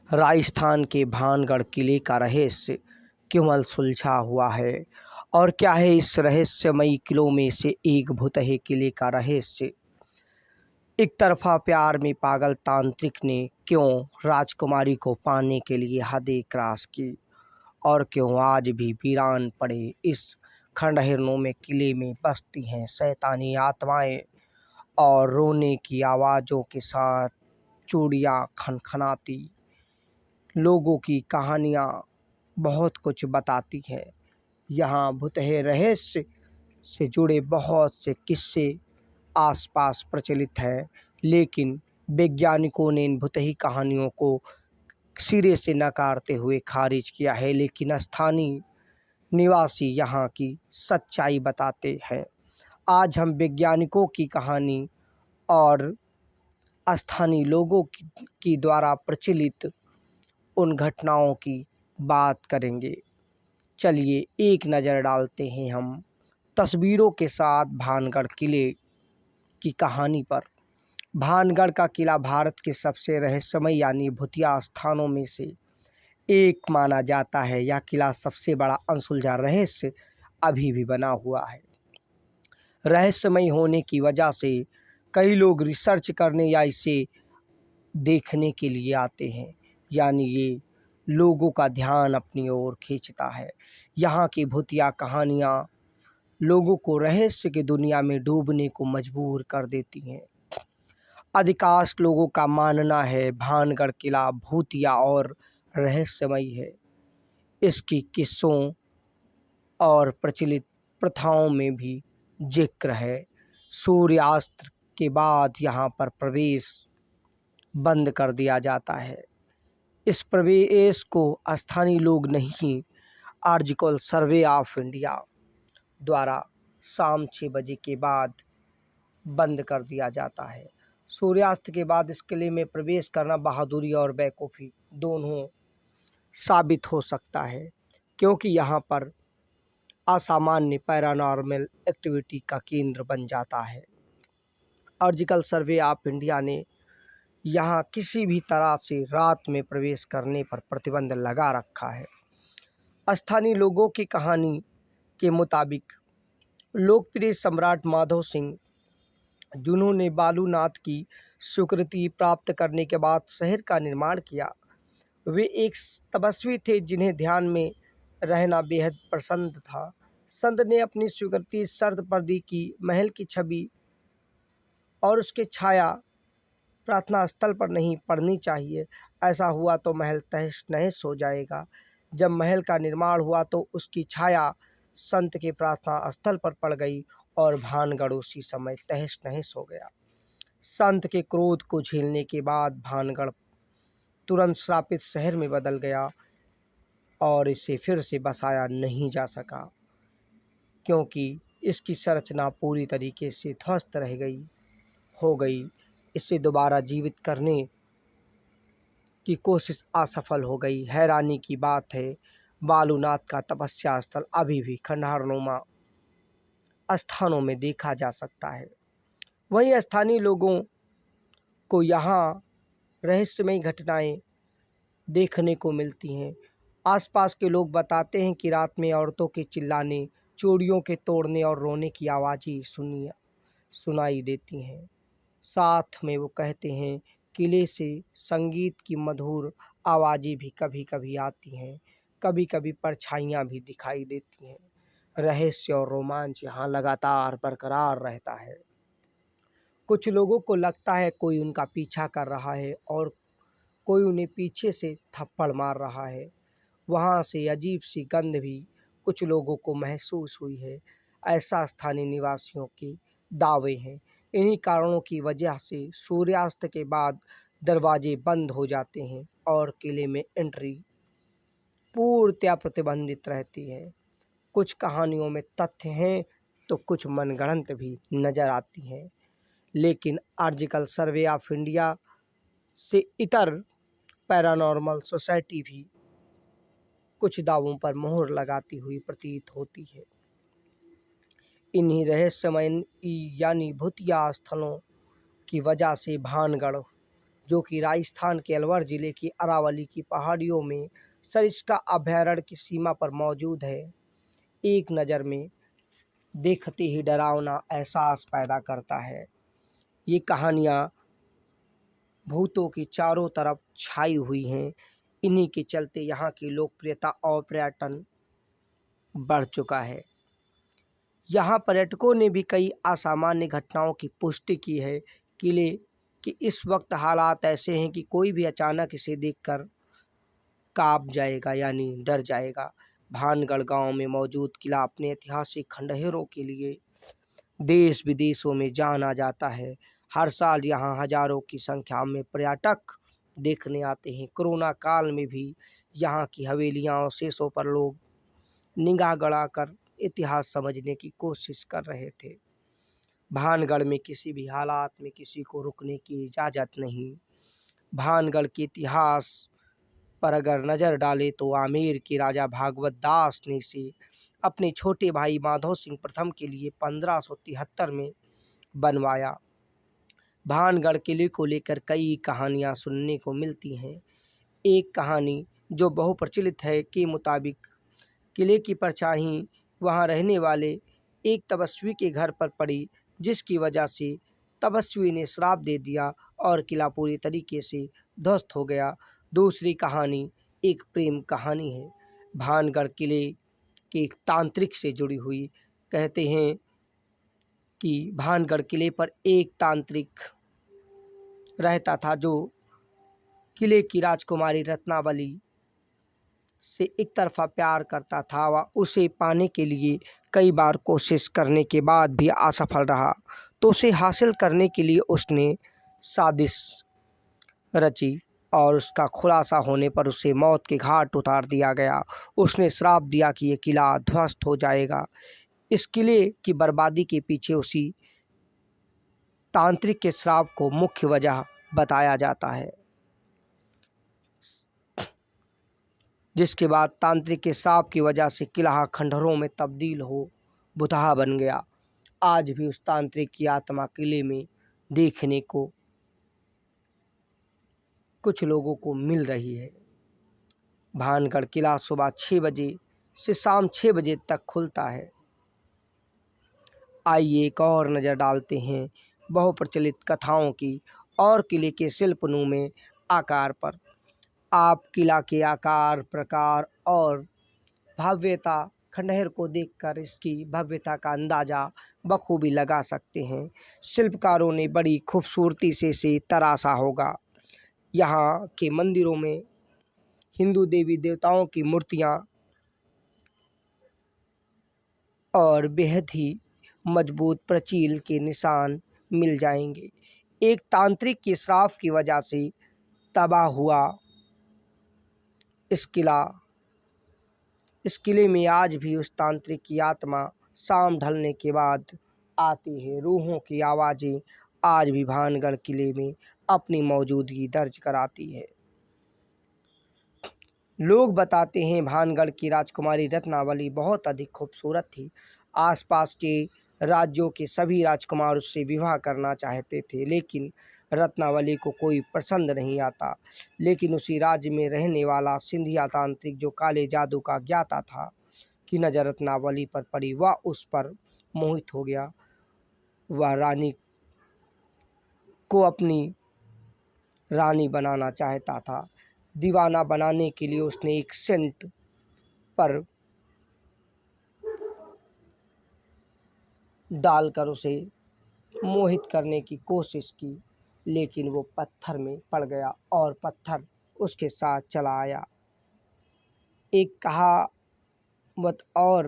राजस्थान के भानगढ़ किले का रहस्य क्यों सुलझा हुआ है और क्या है इस रहस्यमयी किलों में से एक भुतहे किले का रहस्य। एक तरफा प्यार में पागल तांत्रिक ने क्यों राजकुमारी को पाने के लिए हदें क्रॉस की और क्यों आज भी वीरान पड़े इस खंडहरों में किले में बसती हैं शैतानी आत्माएं और रोने की आवाज़ों के साथ चूड़ियाँ खनखनाती लोगों की कहानियाँ बहुत कुछ बताती हैं। यहाँ भुतहे रहस्य से जुड़े बहुत से किस्से आसपास प्रचलित हैं, लेकिन वैज्ञानिकों ने इन भुतही कहानियों को सिरे से नकारते हुए खारिज किया है। लेकिन स्थानीय निवासी यहाँ की सच्चाई बताते हैं। आज हम वैज्ञानिकों की कहानी और स्थानीय लोगों की द्वारा प्रचलित उन घटनाओं की बात करेंगे। चलिए एक नज़र डालते हैं हम तस्वीरों के साथ भानगढ़ किले की कहानी पर। भानगढ़ का किला भारत के सबसे रहस्यमय यानी भूतिया स्थानों में से एक माना जाता है। यह किला सबसे बड़ा अनसुलझा रहस्य अभी भी बना हुआ है। रहस्यमय होने की वजह से कई लोग रिसर्च करने या इसे देखने के लिए आते हैं, यानी ये लोगों का ध्यान अपनी ओर खींचता है। यहाँ की भूतिया कहानियाँ लोगों को रहस्य की दुनिया में डूबने को मजबूर कर देती हैं। अधिकांश लोगों का मानना है भानगढ़ किला भूतिया और रहस्यमयी है। इसकी किस्सों और प्रचलित प्रथाओं में भी जिक्र है। सूर्यास्त के बाद यहाँ पर प्रवेश बंद कर दिया जाता है। इस प्रवेश को स्थानीय लोग नहीं, आर्जिकल सर्वे ऑफ इंडिया द्वारा शाम 6 बजे के बाद बंद कर दिया जाता है। सूर्यास्त के बाद इस किले में प्रवेश करना बहादुरी और बेवकूफ़ी दोनों साबित हो सकता है, क्योंकि यहाँ पर असामान्य पैरानॉर्मल एक्टिविटी का केंद्र बन जाता है। आर्जिकल सर्वे ऑफ इंडिया ने यहाँ किसी भी तरह से रात में प्रवेश करने पर प्रतिबंध लगा रखा है। स्थानीय लोगों की कहानी के मुताबिक लोकप्रिय सम्राट माधव सिंह, जिन्होंने बालूनाथ की स्वीकृति प्राप्त करने के बाद शहर का निर्माण किया, वे एक तपस्वी थे जिन्हें ध्यान में रहना बेहद पसंद था। संत ने अपनी स्वीकृति इस शर्त पर दी कि महल की छवि और उसके छाया प्रार्थना स्थल पर नहीं पड़नी चाहिए। ऐसा हुआ तो महल तहस नहस हो जाएगा। जब महल का निर्माण हुआ तो उसकी छाया संत के प्रार्थना स्थल पर पड़ गई और भानगढ़ उसी समय तहस नहस हो गया। संत के क्रोध को झेलने के बाद भानगढ़ तुरंत श्रापित शहर में बदल गया और इसे फिर से बसाया नहीं जा सका, क्योंकि इसकी संरचना पूरी तरीके से ध्वस्त हो गई। इसे दोबारा जीवित करने की कोशिश असफल हो गई। हैरानी की बात है, बालूनाथ का तपस्या स्थल अभी भी खंडहरनुमा स्थानों में देखा जा सकता है। वहीं स्थानीय लोगों को यहाँ रहस्यमयी घटनाएं देखने को मिलती हैं। आसपास के लोग बताते हैं कि रात में औरतों के चिल्लाने, चूड़ियों के तोड़ने और रोने की आवाज़ें सुनाई देती हैं। साथ में वो कहते हैं किले से संगीत की मधुर आवाज़ें भी कभी कभी आती हैं, कभी कभी परछाइयाँ भी दिखाई देती हैं। रहस्य और रोमांच यहाँ लगातार बरकरार रहता है। कुछ लोगों को लगता है कोई उनका पीछा कर रहा है और कोई उन्हें पीछे से थप्पड़ मार रहा है। वहाँ से अजीब सी गंध भी कुछ लोगों को महसूस हुई है, ऐसा स्थानीय निवासियों के दावे हैं। इन्हीं कारणों की वजह से सूर्यास्त के बाद दरवाजे बंद हो जाते हैं और किले में एंट्री पूर्णतया प्रतिबंधित रहती है। कुछ कहानियों में तथ्य हैं तो कुछ मनगढ़ंत भी नज़र आती हैं, लेकिन आर्जिकल सर्वे ऑफ इंडिया से इतर पैरानॉर्मल सोसाइटी भी कुछ दावों पर मोहर लगाती हुई प्रतीत होती है। इन्हीं रहस्यमय यानी भूतिया स्थलों की वजह से भानगढ़ जो कि राजस्थान के अलवर जिले की अरावली की पहाड़ियों में सरिस्का अभयारण्य की सीमा पर मौजूद है। एक नज़र में देखते ही डरावना एहसास पैदा करता है। ये कहानियाँ भूतों की चारों तरफ छाई हुई हैं। इन्हीं के चलते यहाँ की लोकप्रियता और पर्यटन बढ़ चुका है। यहाँ पर्यटकों ने भी कई असामान्य घटनाओं की पुष्टि की है। किले के इस वक्त हालात ऐसे हैं कि कोई भी अचानक इसे देखकर काँप जाएगा यानी डर जाएगा। भानगढ़ गांव में मौजूद किला अपने ऐतिहासिक खंडहरों के लिए देश विदेशों में जाना जाता है। हर साल यहाँ हजारों की संख्या में पर्यटक देखने आते हैं। कोरोना काल में भी यहाँ की हवेलियाँ और अवशेषों पर लोग निगाह गड़ाकर इतिहास समझने की कोशिश कर रहे थे। भानगढ़ में किसी भी हालात में किसी को रुकने की इजाज़त नहीं। भानगढ़ के इतिहास पर अगर नज़र डालें तो आमेर के राजा भागवत दास ने इसे अपने छोटे भाई माधव सिंह प्रथम के लिए 1573 में बनवाया। भानगढ़ किले को लेकर कई कहानियाँ सुनने को मिलती हैं। एक कहानी जो बहुप्रचलित है के मुताबिक किले की परछाई वहाँ रहने वाले एक तपस्वी के घर पर पड़ी, जिसकी वजह से तपस्वी ने श्राप दे दिया और किला पूरी तरीके से ध्वस्त हो गया। दूसरी कहानी एक प्रेम कहानी है, भानगढ़ किले के एक तांत्रिक से जुड़ी हुई। कहते हैं कि भानगढ़ किले पर एक तांत्रिक रहता था जो किले की राजकुमारी रत्नावली से एक तरफा प्यार करता था। वह उसे पाने के लिए कई बार कोशिश करने के बाद भी असफल रहा, तो उसे हासिल करने के लिए उसने साजिश रची और उसका खुलासा होने पर उसे मौत के घाट उतार दिया गया। उसने श्राप दिया कि ये किला ध्वस्त हो जाएगा। इस किले की बर्बादी के पीछे उसी तांत्रिक के श्राप को मुख्य वजह बताया जाता है, जिसके बाद तांत्रिक के श्राप की वजह से किला खंडहरों में तब्दील हो भुतहा बन गया। आज भी उस तांत्रिक की आत्मा किले में देखने को कुछ लोगों को मिल रही है। भानगढ़ किला सुबह 6 बजे से शाम 6 बजे तक खुलता है। आइए एक और नज़र डालते हैं बहुप्रचलित कथाओं की और किले के शिल्पनुमे आकार पर। आप किला के आकार, प्रकार और भव्यता खंडहर को देखकर इसकी भव्यता का अंदाज़ा बखूबी लगा सकते हैं। शिल्पकारों ने बड़ी खूबसूरती से इसे तराशा होगा। यहाँ के मंदिरों में हिंदू देवी देवताओं की मूर्तियाँ और बेहद ही मजबूत प्राचीर के निशान मिल जाएंगे। एक तांत्रिक के श्राप की वजह से तबाह हुआ इस किले में आज भी उस तांत्रिक की आत्मा शाम ढलने के बाद आती है। रूहों की आवाज़ें आज भी भानगढ़ किले में अपनी मौजूदगी दर्ज कराती है। लोग बताते हैं भानगढ़ की राजकुमारी रत्नावली बहुत अधिक खूबसूरत थी। आसपास के राज्यों के सभी राजकुमार उससे विवाह करना चाहते थे, लेकिन रत्नावली को कोई पसंद नहीं आता। लेकिन उसी राज्य में रहने वाला सिंधिया तांत्रिक जो काले जादू का ज्ञाता था की नज़र रत्नावली पर पड़ी। वह उस पर मोहित हो गया। वह रानी को अपनी रानी बनाना चाहता था। दीवाना बनाने के लिए उसने एक सेंट पर डालकर उसे मोहित करने की कोशिश की, लेकिन वो पत्थर में पड़ गया और पत्थर उसके साथ चला आया। एक कहावत और